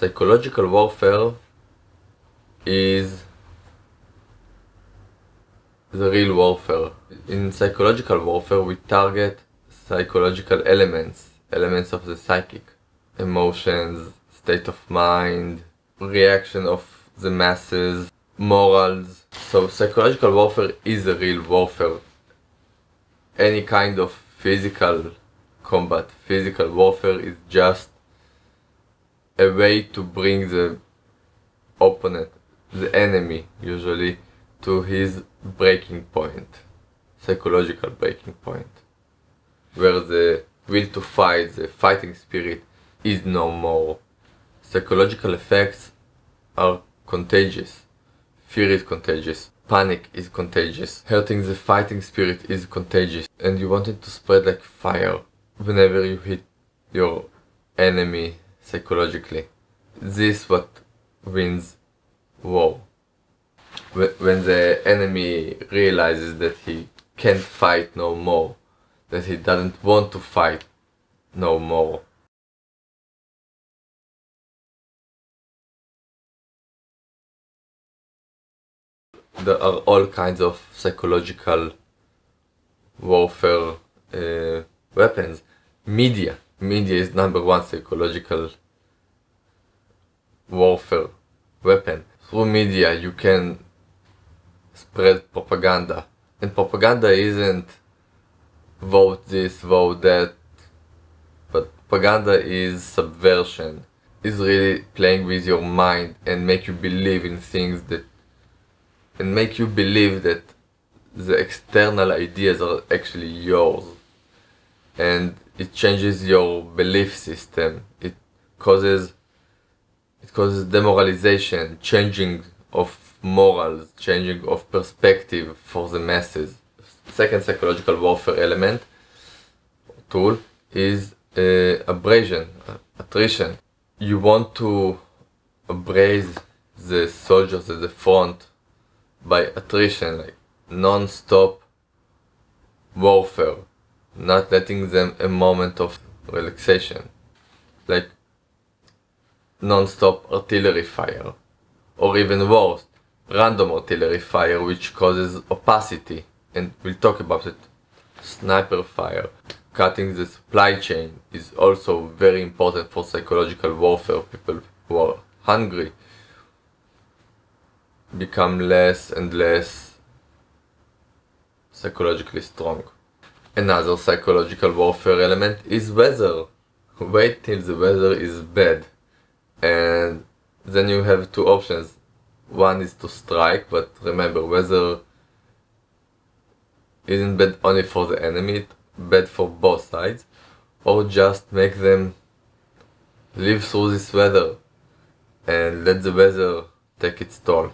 Psychological warfare is the real warfare. In psychological warfare, we target psychological elements of the psychic, emotions, state of mind, reaction of the masses, morals. So psychological warfare is a real warfare. Any kind of physical combat, physical warfare is just a way to bring the opponent, the enemy usually, to his breaking point, psychological breaking point, where the will to fight, the fighting spirit is no more. Psychological effects are contagious. Fear is contagious. Panic is contagious. Hurting the fighting spirit is contagious. And you want it to spread like fire whenever you hit your enemy psychologically. This is what wins war. When the enemy realizes that he can't fight no more, that he doesn't want to fight no more. There are all kinds of psychological warfare weapons. Media is number one psychological warfare weapon. Through media you can spread propaganda, and propaganda isn't vote this, vote that, but propaganda is subversion, is really playing with your mind and make you believe in things that, and make you believe that the external ideas are actually yours, and it changes your belief system. It causes demoralization, changing of morals, changing of perspective for the masses. Second psychological warfare element, tool, is abrasion, attrition. You want to abrase the soldiers at the front by attrition, like non-stop warfare, not letting them a moment of relaxation, like non-stop artillery fire, or even worse, random artillery fire, which causes opacity, and we'll talk about it. Sniper fire, cutting the supply chain, is also very important for psychological warfare. People who are hungry become less and less psychologically strong. Another psychological warfare element is weather. Wait till the weather is bad, and then you have two options. One is to strike, but remember, weather isn't bad only for the enemy, it's bad for both sides. Or just make them live through this weather and let the weather take its toll.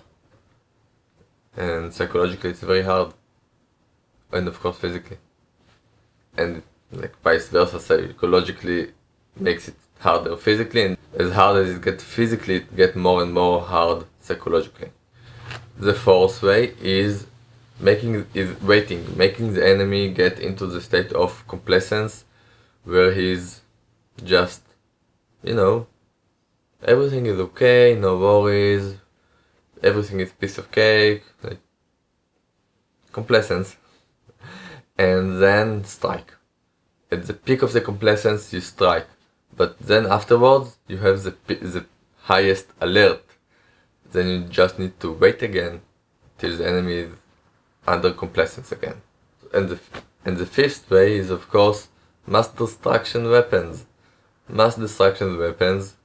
And psychologically it's very hard, and of course physically, and like vice versa, psychologically makes it harder physically, and as hard as it gets physically, it gets more and more hard psychologically. The fourth way is making the enemy get into the state of complacence, where he's just, everything is okay, no worries, everything is piece of cake, like complacence, and then strike. At the peak of the complacence you strike, but then afterwards you have the highest alert. Then you just need to wait again till the enemy is under complacence again. And the fifth way is, of course, mass destruction weapons. Mass destruction weapons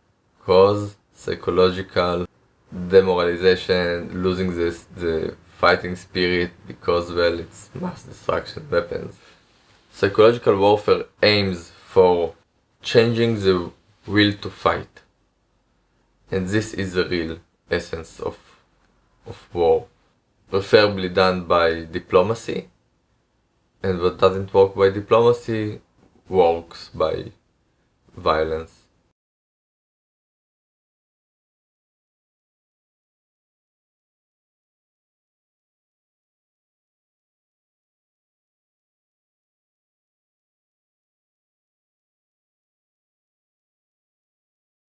cause psychological demoralization, losing the fighting spirit, because, well, it's mass destruction weapons. Psychological warfare aims for changing the will to fight, and this is the real essence of war, preferably done by diplomacy, and what doesn't work by diplomacy works by violence.